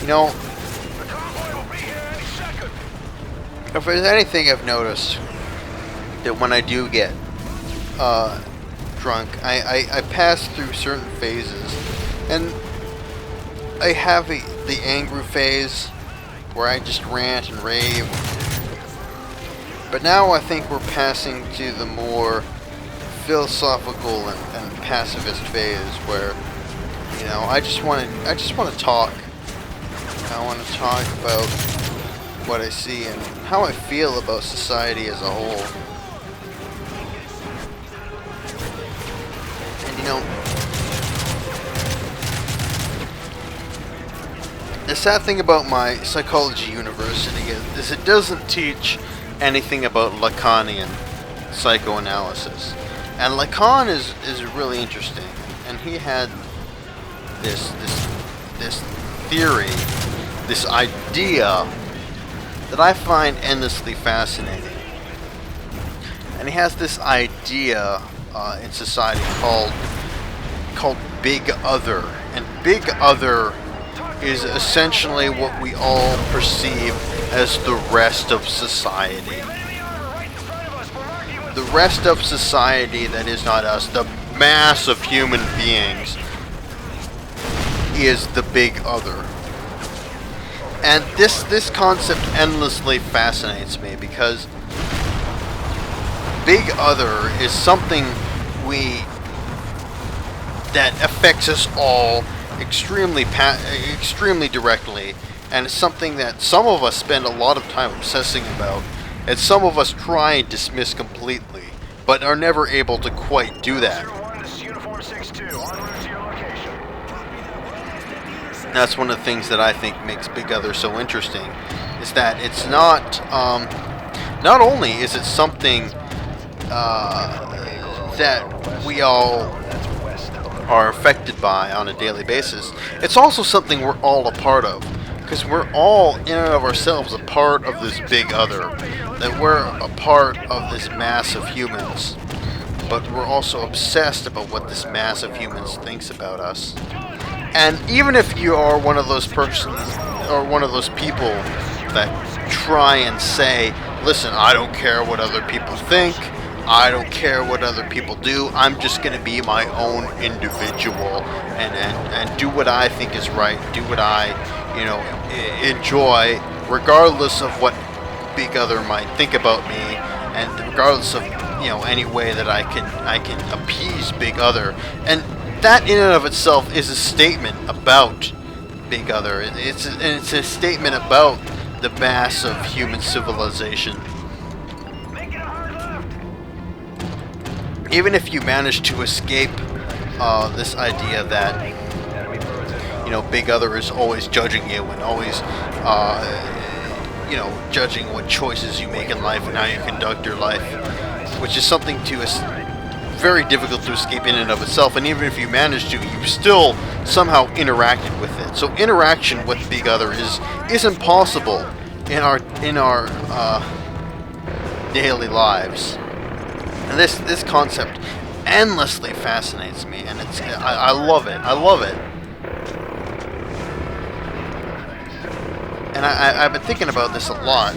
You know, if there's anything I've noticed, that when I do get drunk, I pass through certain phases, and I have the angry phase where I just rant and rave, but now I think we're passing to the more philosophical and pacifist phase where, you know, I just want to talk. I want to talk about what I see and how I feel about society as a whole. And you know, the sad thing about my psychology university is it doesn't teach anything about Lacanian psychoanalysis. And Lacan is really interesting, and he had this theory, this idea that I find endlessly fascinating. And he has this idea in society called Big Other, and Big Other is essentially what we all perceive as the rest of society. The rest of society that is not us, the mass of human beings, is the Big Other. And this concept endlessly fascinates me because Big Other is something that affects us all extremely directly, and it's something that some of us spend a lot of time obsessing about, and some of us try and dismiss completely, but are never able to quite do that. That's one of the things that I think makes Big Other so interesting, is that it's not only is it something that we all are affected by on a daily basis, it's also something we're all a part of, because we're all in and of ourselves a part of this Big Other, that we're a part of this mass of humans, but we're also obsessed about what this mass of humans thinks about us. And even if you are one of those persons or one of those people that try and say, listen, I don't care what other people think, I don't care what other people do, I'm just going to be my own individual and do what I think is right, do what I, enjoy, regardless of what Big Other might think about me, and regardless of, any way that I can appease Big Other. And that in and of itself is a statement about Big Other. It's a statement about the mass of human civilization. Even if you manage to escape this idea that Big Other is always judging you and always judging what choices you make in life and how you conduct your life, which is something very difficult to escape in and of itself. And even if you manage to, you still somehow interacted with it. So interaction with Big Other is impossible in our daily lives. And this concept endlessly fascinates me, and I love it. I love it. And I've been thinking about this a lot.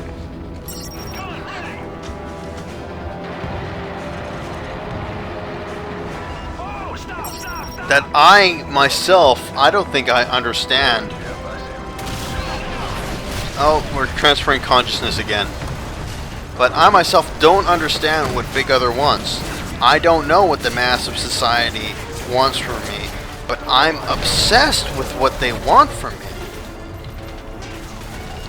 That I myself, I don't think I understand. Oh, we're transferring consciousness again. But I myself don't understand what Big Other wants. I don't know what the mass of society wants from me, but I'm obsessed with what they want from me.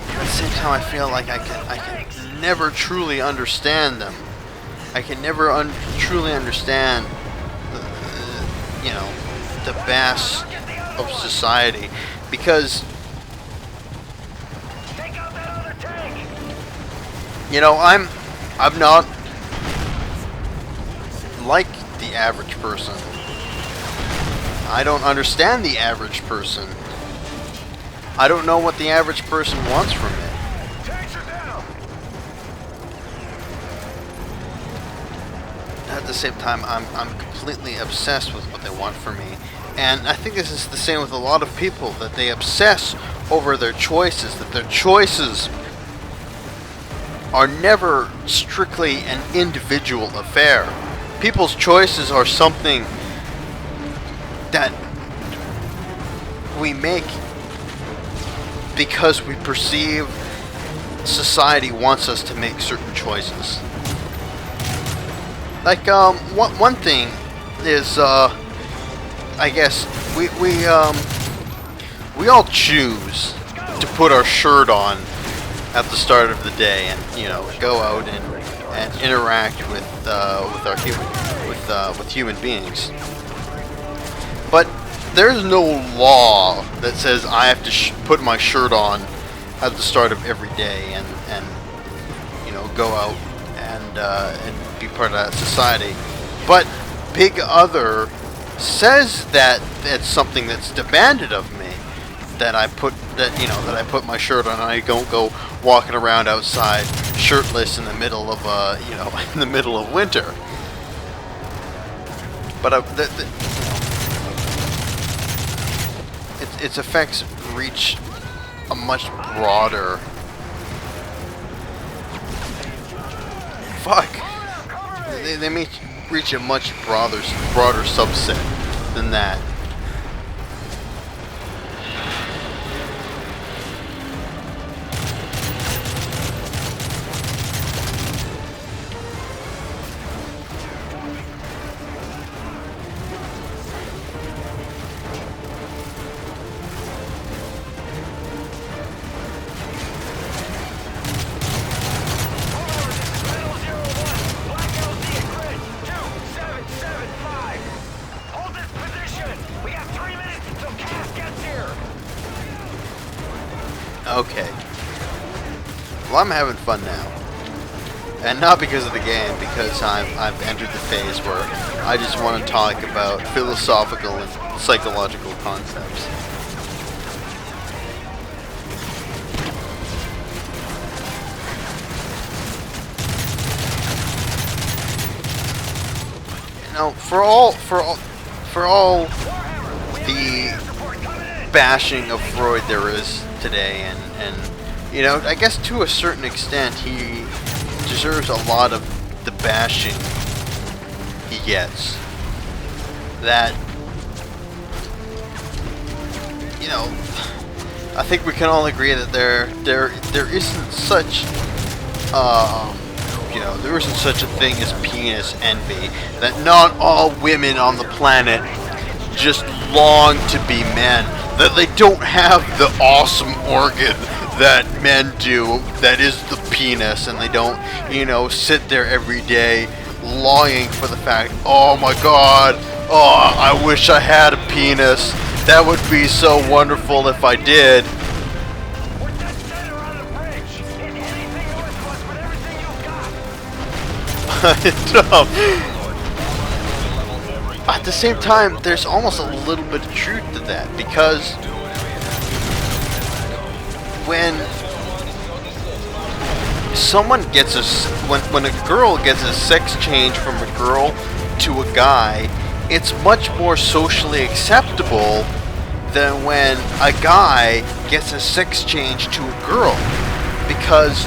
At the same time, I feel like I can never truly understand them. I can never truly understand the mass of society, because I'm not like the average person. I don't understand the average person. I don't know what the average person wants from it. At the same time, I'm completely obsessed with what they want from me. And I think this is the same with a lot of people, that they obsess over their choices, that their choices are never strictly an individual affair. People's choices are something that we make because we perceive society wants us to make certain choices. Like, one thing is, I guess, we all choose to put our shirt on at the start of the day and, you know, go out and interact with human beings. But there's no law that says I have to put my shirt on at the start of every day and you know, go out and be part of that society. But Big Other says that it's something that's demanded of me, that I put my shirt on and I don't go walking around outside shirtless in the middle of in the middle of winter. But its effects reach a much broader. They may reach a much broader subset than that. Okay. Well, I'm having fun now. And not because of the game, because I've entered the phase where I just want to talk about philosophical and psychological concepts. You know, for all the bashing of Freud there is today, and you know, I guess to a certain extent he deserves a lot of the bashing he gets. That, you know, I think we can all agree that there isn't such there isn't such a thing as penis envy, that not all women on the planet just long to be men, that they don't have the awesome organ that men do, that is the penis, and they don't, you know, sit there every day longing for the fact, oh my god, oh, I wish I had a penis, that would be so wonderful if I did. At the same time, there's almost a little bit of truth to that, because when someone gets when a girl gets a sex change from a girl to a guy, it's much more socially acceptable than when a guy gets a sex change to a girl, because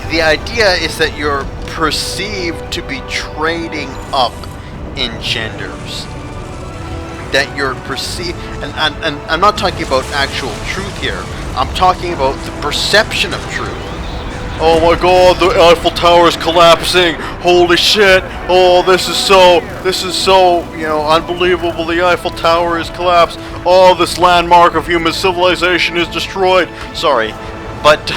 the idea is that you're perceived to be trading up in genders. That you're perceived, and I'm not talking about actual truth here. I'm talking about the perception of truth. Oh my god, the Eiffel Tower is collapsing. Holy shit. Oh, this is so, you know, unbelievable. The Eiffel Tower is collapsed. Oh, this landmark of human civilization is destroyed. Sorry. But,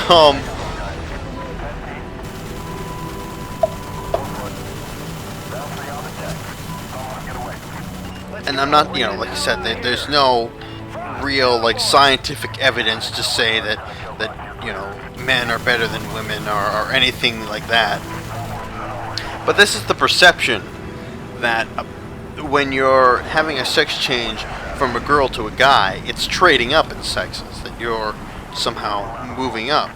and I'm not, you know, like I said, there's no real, like, scientific evidence to say that you know, men are better than women or anything like that. But this is the perception that when you're having a sex change from a girl to a guy, it's trading up in sexes, that you're somehow moving up.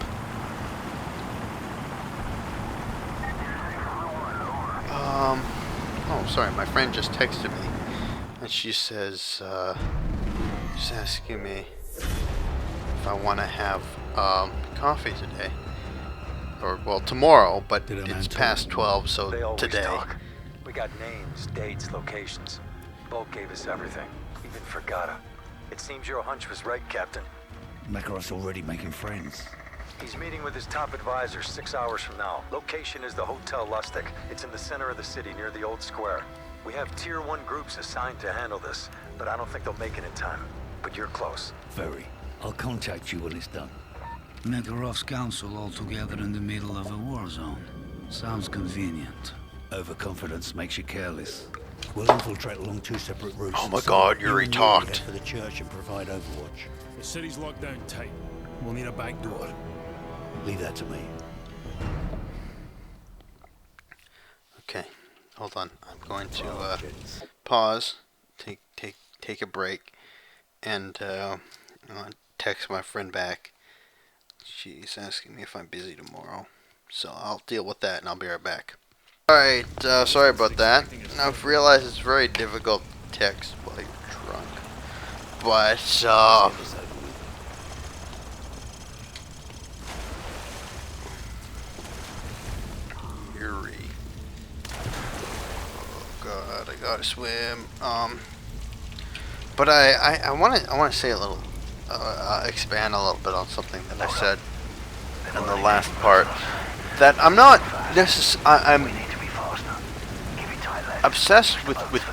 Oh, sorry, my friend just texted me. And she says, She's asking me if I want to have coffee today. Or, well, tomorrow, but it's past 12, so they always today. Talk. We got names, dates, locations. Bolt gave us everything, even Fragata. It seems your hunch was right, Captain. Makarov's already making friends. He's meeting with his top advisor 6 hours from now. Location is the Hotel Lustig. It's in the center of the city, near the old square. We have Tier 1 groups assigned to handle this, but I don't think they'll make it in time. But you're close. Very. I'll contact you when it's done. Makarov's council all together in the middle of a war zone. Sounds convenient. Overconfidence makes you careless. We'll infiltrate along 2 separate routes. Oh my god, Yuri talked. Head for the church and provide overwatch. The city's locked down tight. We'll need a back door. Leave that to me. Okay, hold on. I'm going to pause, take a break, and text my friend back. She's asking me if I'm busy tomorrow, so I'll deal with that and I'll be right back. Alright, sorry about that. I've realized it's very difficult to text while you're drunk. But, Yuri. Oh god, I gotta swim. But I wanna say a little, expand a little bit on something that I said in the last part. That I'm not I'm obsessed with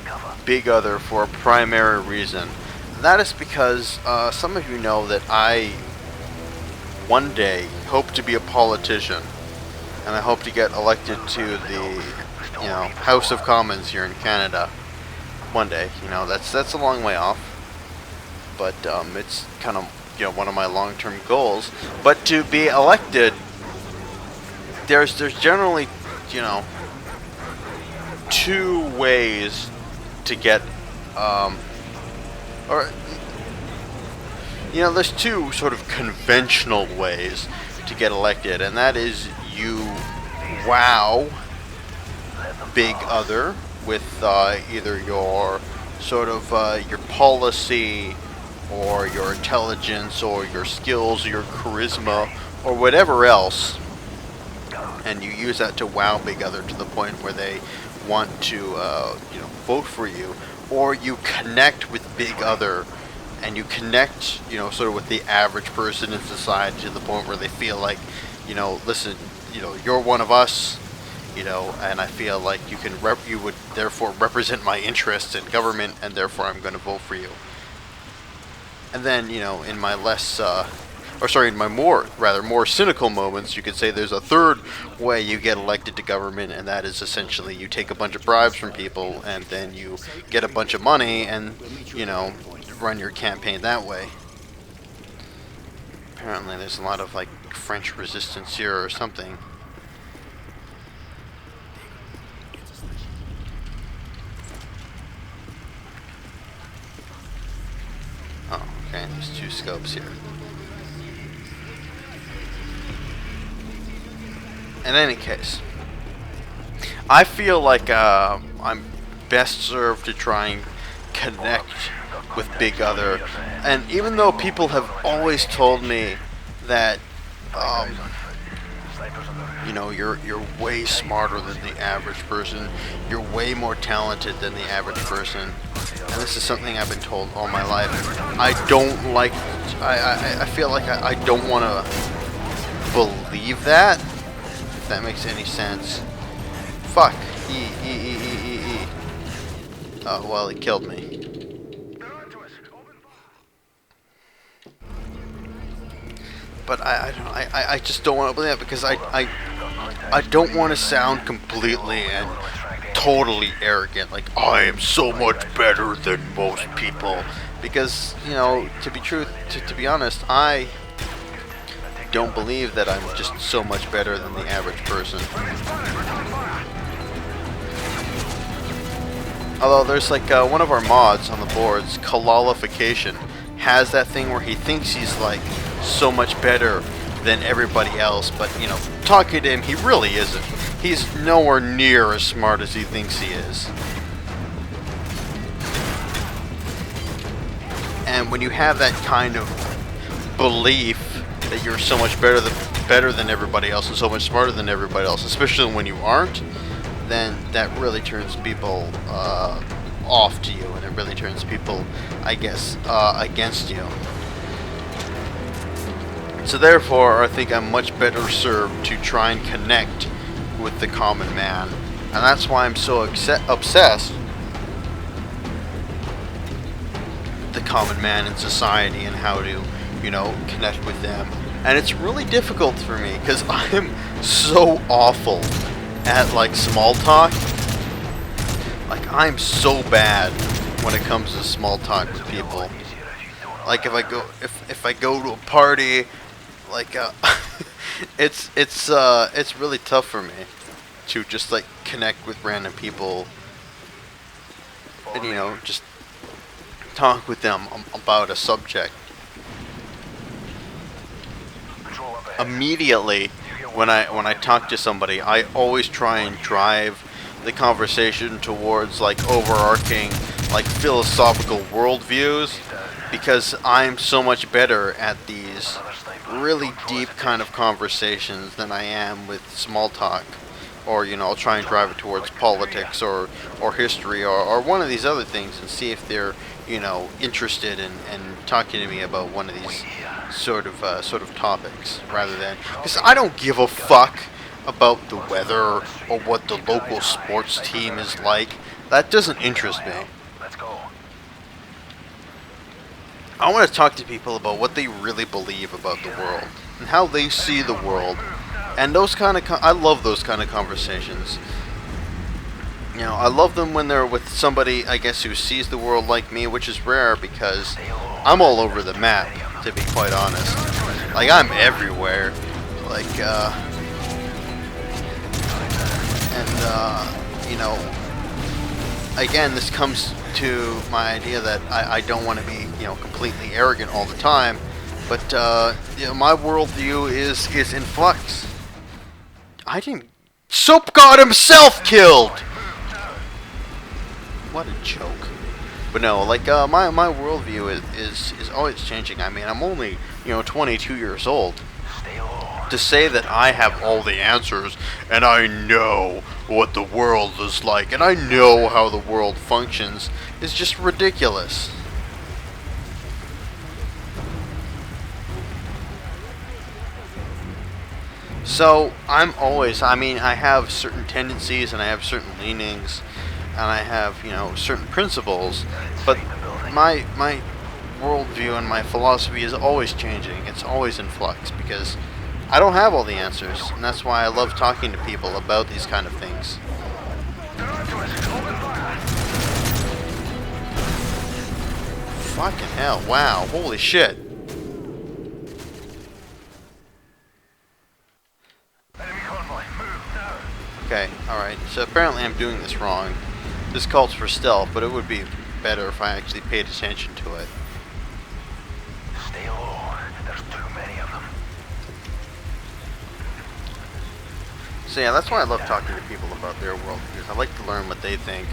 Big Other for a primary reason. That is because some of you know that I one day hope to be a politician, and I hope to get elected to the House of Commons here in Canada one day. That's a long way off, but it's kind of one of my long-term goals. But to be elected, there's generally 2 ways to get there's 2 sort of conventional ways to get elected, and that is you wow Big Other with either your sort of your policy or your intelligence or your skills or your charisma or whatever else, and you use that to wow Big Other to the point where they want to vote for you, or you connect with Big Other and you connect sort of with the average person in society to the point where they feel like listen, you're one of us, and I feel like you would therefore represent my interests in government, and therefore I'm going to vote for you. And then in my in my more cynical moments, you could say there's a 3rd way you get elected to government, and that is essentially you take a bunch of bribes from people, and then you get a bunch of money, and run your campaign that way. Apparently there's a lot of French resistance here or something. Oh, okay, there's 2 scopes here. In any case, I feel like I'm best served to try and connect with Big Other, and even though people have always told me that you're way smarter than the average person, you're way more talented than the average person, and this is something I've been told all my life, I feel like I don't want to believe that, if that makes any sense. Fuck. Oh, well, he killed me. But I just don't want to believe that, because I don't want to sound completely and totally arrogant, like I am so much better than most people, because to be honest, I don't believe that I'm just so much better than the average person. Although there's one of our mods on the boards, Kalalification, has that thing where he thinks he's so much better than everybody else, but talking to him, he really isn't. He's nowhere near as smart as he thinks he is. And when you have that kind of belief that you're so much better than everybody else and so much smarter than everybody else, especially when you aren't, then that really turns people off to you, and it really turns people, I guess, against you. So therefore, I think I'm much better served to try and connect with the common man, and that's why I'm so obsessed with the common man in society and how to, you know, connect with them. And it's really difficult for me because I'm so awful at like small talk. Like, I'm so bad when it comes to small talk with people. Like if I go to a party, like it's really tough for me to just like connect with random people and, you know, just talk with them about a subject. Immediately when I talk to somebody, I always try and drive the conversation towards like overarching like philosophical worldviews, because I'm so much better at these really deep kind of conversations than I am with small talk. Or, you know, I'll try and drive it towards politics or history or one of these other things and see if they're, you know, interested in talking to me about one of these sort of topics, rather than, because I don't give a fuck about the weather or what the local sports team is like. That doesn't interest me. I want to talk to people about what they really believe about the world and how they see the world, and those kind of I love those kind of conversations. You know, I love them when they're with somebody, I guess, who sees the world like me, which is rare because I'm all over the map, to be quite honest. Like, I'm everywhere. Like, you know, again, this comes to my idea that I don't want to be, you know, completely arrogant all the time, but, you know, my worldview is in flux. I didn't... Soap God himself killed! What a joke. But no, like, my worldview is always changing. I mean, I'm only, you know, 22 years old. To say that I have all the answers, and I know what the world is like, and I know how the world functions, is just ridiculous. So, I'm always, I mean, I have certain tendencies, and I have certain leanings, and I have, you know, certain principles, but my worldview and my philosophy is always changing. It's always in flux, because I don't have all the answers, and that's why I love talking to people about these kind of things. Fucking hell, wow, holy shit. Okay, alright, so apparently I'm doing this wrong. This calls for stealth, but it would be better if I actually paid attention to it. Stay low. There's too many of them. So yeah, that's why I love talking to people about their world, because I like to learn what they think.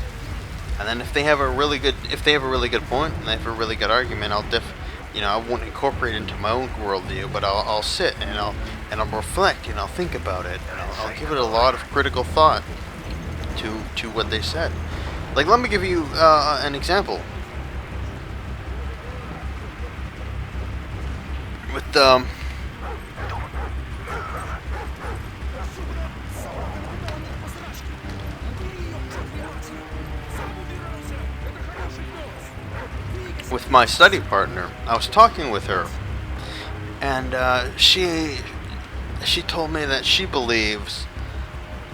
And then if they have a really good point and they have a really good argument, you know, I won't incorporate it into my own worldview, but I'll sit and I'll reflect and I'll think about it, and I'll give it a lot of critical thought to what they said. Like, let me give you an example. With my study partner, I was talking with her, and she told me that she believes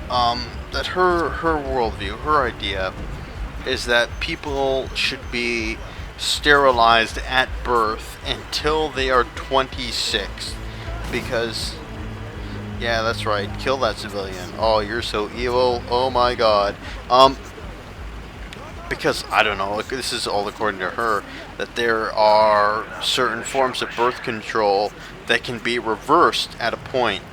that her worldview, her idea, is that people should be sterilized at birth until they are 26, because, yeah, that's right, kill that civilian. Oh, you're so evil. Oh my God. Because, I don't know, this is all according to her, that there are certain forms of birth control that can be reversed at a point.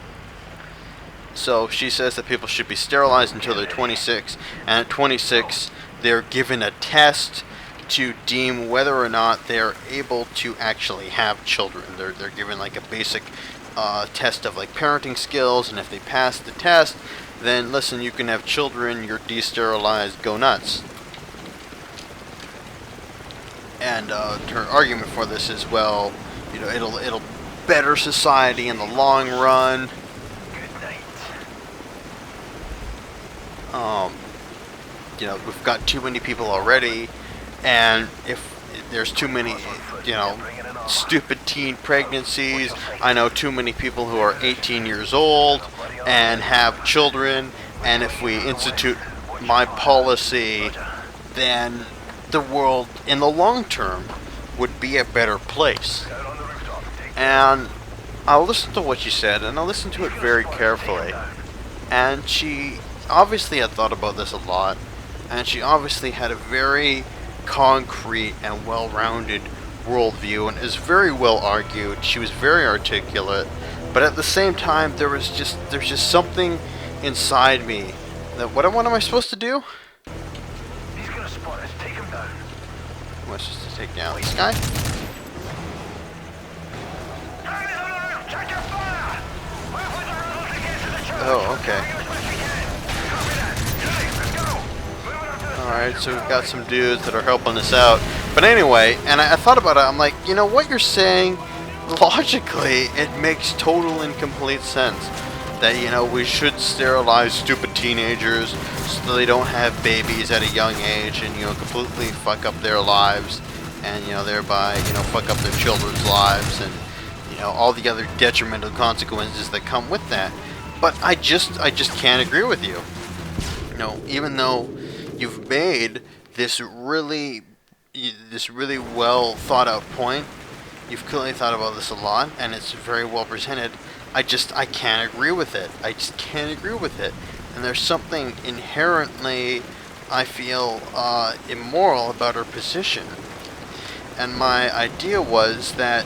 So she says that people should be sterilized until they're 26, and at 26 they're given a test to deem whether or not they're able to actually have children. They're given like a basic test of like parenting skills, and if they pass the test, then listen, you can have children, you're desterilised, go nuts. And her argument for this is, well, you know, it'll better society in the long run. You know, we've got too many people already, and if there's too many, you know, stupid teen pregnancies, I know too many people who are 18 years old and have children, and if we institute my policy, then the world in the long term would be a better place. And I'll listen to what she said, and I'll listen to it very carefully. And she obviously had thought about this a lot, and she obviously had a very concrete and well-rounded worldview, and is very well argued. She was very articulate, but at the same time, there's just something inside me that what am I supposed to do? He's gonna spot us. Take him down. Am I supposed to take down this guy? Check your fire! Oh, okay. Alright, so we've got some dudes that are helping us out. But anyway, and I thought about it, I'm like, you know, what you're saying, logically, it makes total and complete sense. That, you know, we should sterilize stupid teenagers so they don't have babies at a young age and, you know, completely fuck up their lives and, you know, thereby, you know, fuck up their children's lives and, you know, all the other detrimental consequences that come with that. But I just can't agree with you. You know, even though you've made this really well thought out point, you've clearly thought about this a lot, and it's very well presented. I can't agree with it. I just can't agree with it. And there's something inherently, I feel, immoral about her position. And my idea was that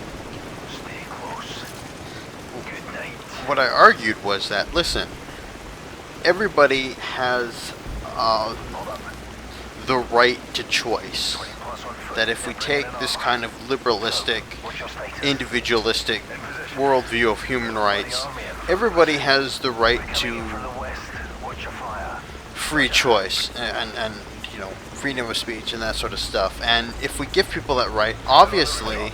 what I argued was that, listen, everybody has the right to choice. That if we take this kind of liberalistic, individualistic worldview of human rights, everybody has the right to free choice and you know, freedom of speech and that sort of stuff. And if we give people that right, obviously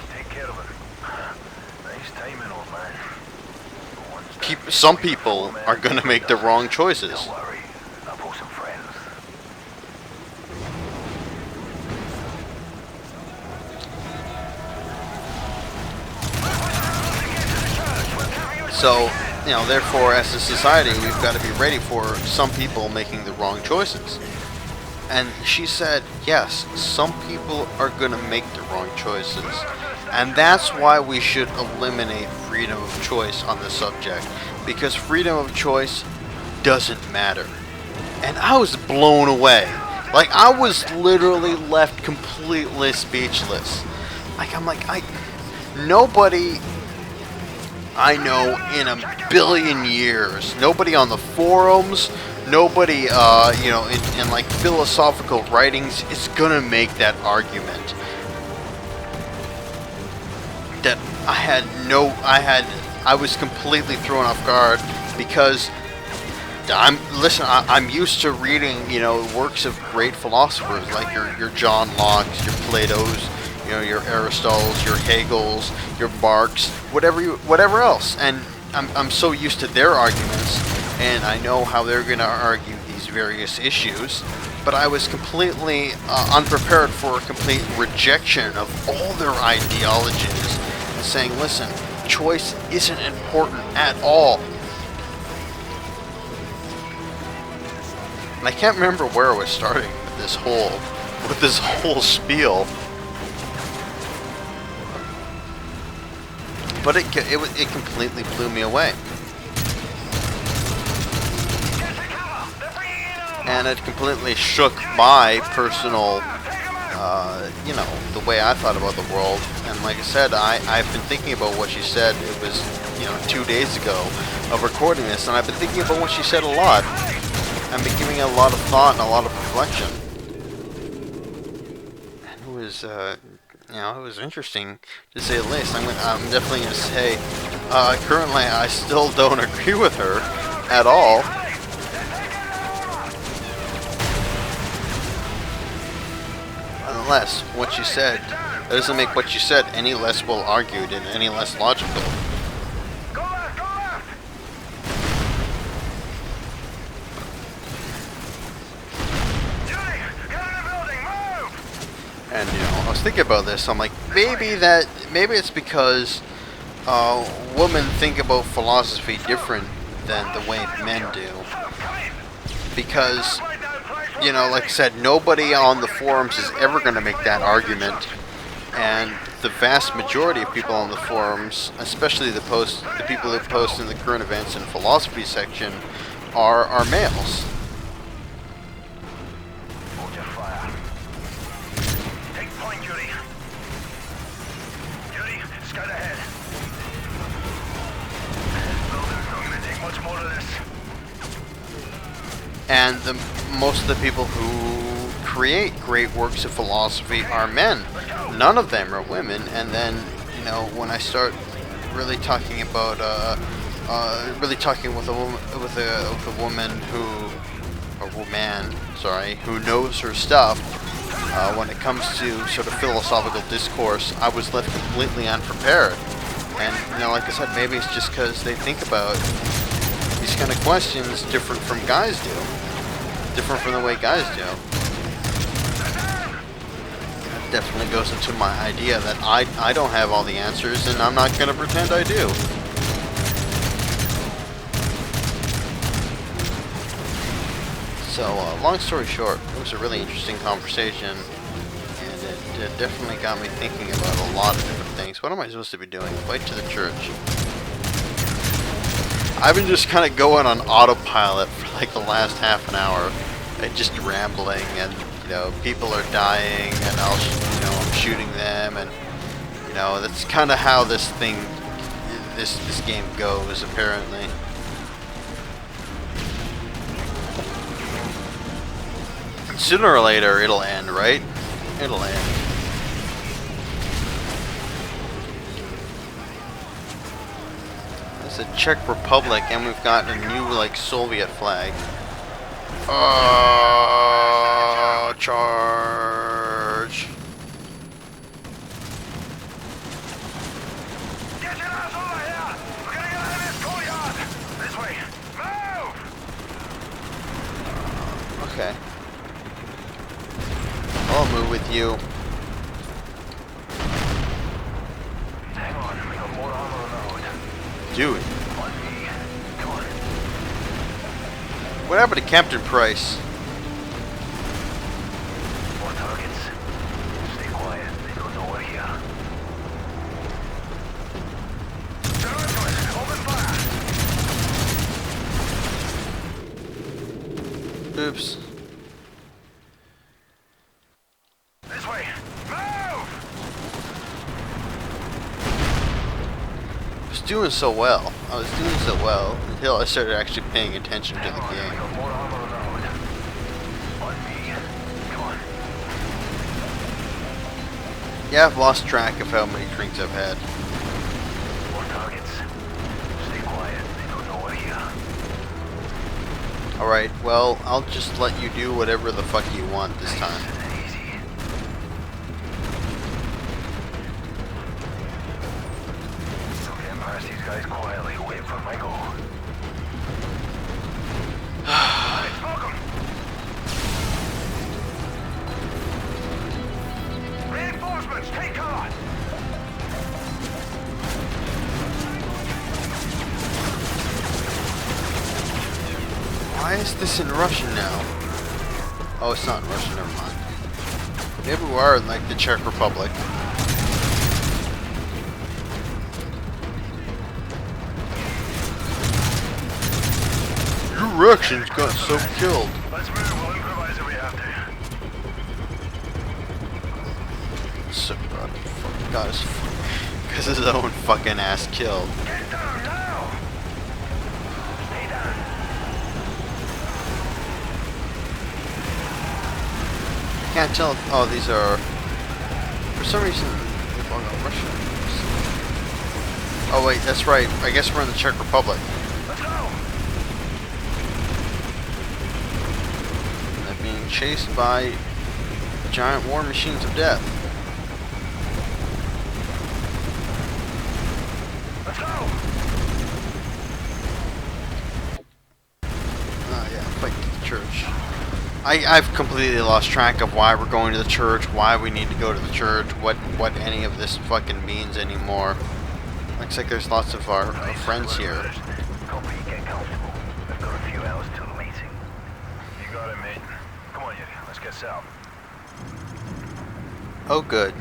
some people are going to make the wrong choices. So, you know, therefore, as a society, we've got to be ready for some people making the wrong choices. And she said, yes, some people are going to make the wrong choices. And that's why we should eliminate freedom of choice on the subject. Because freedom of choice doesn't matter. And I was blown away. Like, I was literally left completely speechless. Nobody I know in a billion years, nobody on the forums, nobody, you know, in like philosophical writings is gonna make that argument. That I was completely thrown off guard because I'm used to reading, you know, works of great philosophers like your John Locke's, your Plato's, you know, your Aristotle's, your Hegel's, your Marx, whatever else. And I'm so used to their arguments, and I know how they're going to argue these various issues. But I was completely unprepared for a complete rejection of all their ideologies, and saying, listen, choice isn't important at all. And I can't remember where I was starting with this whole spiel. But it completely blew me away. And it completely shook my personal, you know, the way I thought about the world. And like I said, I've been thinking about what she said. It was, you know, 2 days ago of recording this, and I've been thinking about what she said a lot. I've been giving it a lot of thought and a lot of reflection. And was, it was interesting to say the least. I'm definitely going to say, currently I still don't agree with her at all. Unless what she said, that doesn't make what she said any less well argued and any less logical. And I was thinking about this. I'm like, maybe it's because women think about philosophy different than the way men do. Because, like I said, nobody on the forums is ever going to make that argument, and the vast majority of people on the forums, especially the people who post in the current events and philosophy section, are males. And most of the people who create great works of philosophy are men. None of them are women. And then, when I start really talking about, with a woman who knows her stuff, when it comes to sort of philosophical discourse, I was left completely unprepared. And like I said, maybe it's just because they think about these kind of questions different from guys do. Different from the way guys do. That definitely goes into my idea that I don't have all the answers, and I'm not going to pretend I do. So, long story short, it was a really interesting conversation, and it definitely got me thinking about a lot of different things. What am I supposed to be doing? Fight to the church. I've been just kind of going on autopilot for like the last half an hour, and just rambling, and people are dying, and I'm shooting them, and that's kind of how this game goes apparently. Sooner or later, it'll end, right? It'll end. It's the Czech Republic, and we've got a new, Soviet flag. Charge. Get your ass over here! We're gonna get out of this courtyard! This way! Move! Okay. I'll move with you. Hang on, we got more armor on the road. Dude. On me. Come on. What happened to Captain Price? More targets. Stay quiet. They don't know we're here. Open fire! Oops. This way! Move! I was doing so well until I started actually paying attention to the game. More armor on the road. On me. Come on. Yeah, I've lost track of how many drinks I've had. More targets. Stay quiet. They don't know we're here. Alright, well, I'll just let you do whatever the fuck you want this time. Easy. Okay, I'm past these guys quietly. Wait for my go. Alright, smoke 'em. Reinforcements, take cover. Why is this in Russian now? Oh, it's not in Russian, never mind. Maybe we are in, the Czech Republic. Your Russians got so killed. Let's move. We'll improvise if we have to. So got his own fucking ass killed. Get down now. Stay down. Can't tell. Oh, these are For some reason, we've all got Russian. Oh wait, that's right. I guess we're in the Czech Republic. Let's go! And they're being chased by giant war machines of death. Let's go! Yeah, fight to the church. I've completely lost track of why we're going to the church, why we need to go to the church, what any of this fucking means anymore. Looks like there's lots of our friends here. Copy, get comfortable. We've got a few hours till the meeting. You got it, mate. Come on, Yuri, let's get south. Oh, good.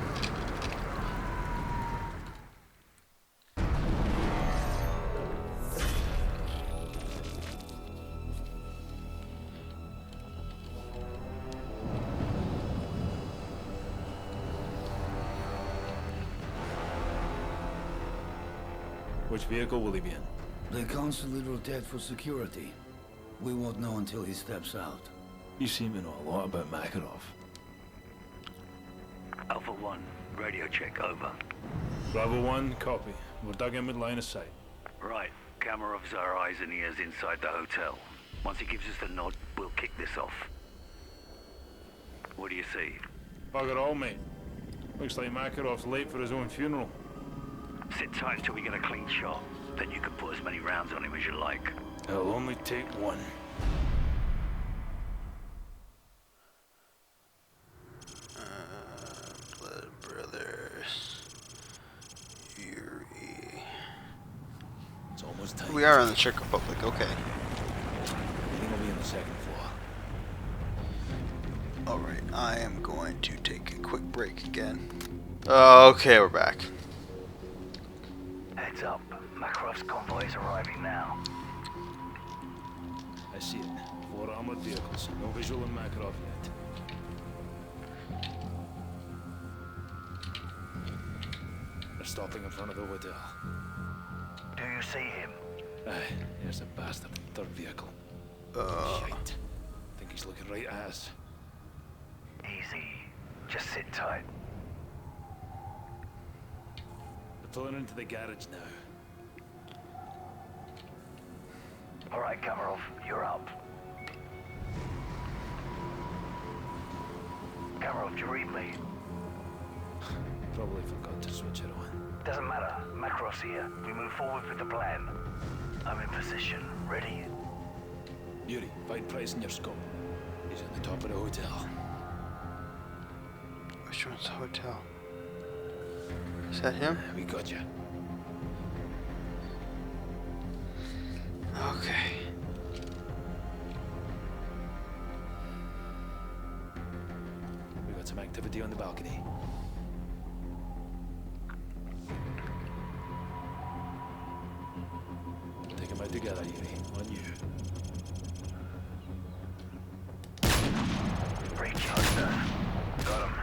Which vehicle will he be in? They constantly rotate for security. We won't know until he steps out. You seem to know a lot about Makarov. Alpha 1, radio check over. Bravo 1, copy. We're dug in with line of sight. Right, Kamarov's our eyes and ears inside the hotel. Once he gives us the nod, we'll kick this off. What do you see? Bugger all, mate. Looks like Makarov's late for his own funeral. Sit tight until we get a clean shot. Then you can put as many rounds on him as you like. It'll only take one. Blood Brothers. Yuri. It's almost time. We are in the Czech Republic, okay. I think I'll be on the second floor. Alright, I am going to take a quick break again. Okay, we're back. Heads up. Makarov's convoy is arriving now. I see it. 4 armored vehicles. No visual on Makarov yet. They're stopping in front of the hotel. Do you see him? Aye, there's a bastard. Third vehicle. Shite. Think he's looking right at us. Easy. Just sit tight. They're pulling into the garage now. All right, Kamarov, you're up. Kamarov, do you read me? Probably forgot to switch it on. Doesn't matter. Makarov's here. We move forward with the plan. I'm in position. Ready? Yuri, find Price in your scope. He's at the top of the hotel. Which one's the hotel? Is that him? We got you. Okay. We got some activity on the balcony. Take them out together, Yuri. On you. Breach Hunter. Got him.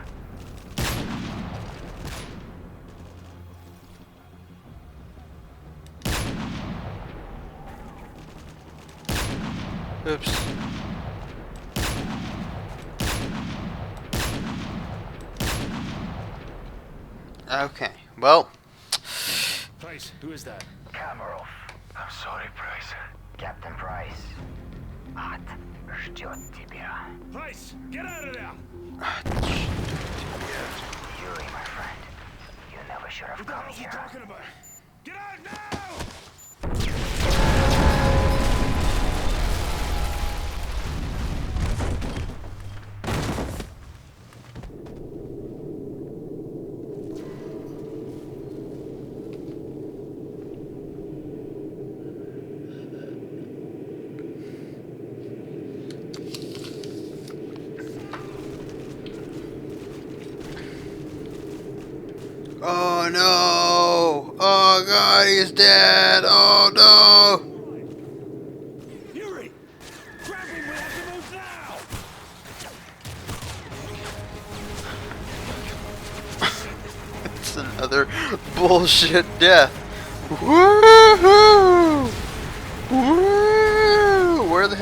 Oops. Okay, well. Price, who is that? Kamarov. I'm sorry, Price. Captain Price. Ад ждет тебя. Price, get out of there! Yuri, my friend. You never should have What the come hell's he here. talking about? Get out now! Oh no! Oh god, he's dead! Oh no! Yuri! Grab him, we have to move now! It's another bullshit death. Woohoo!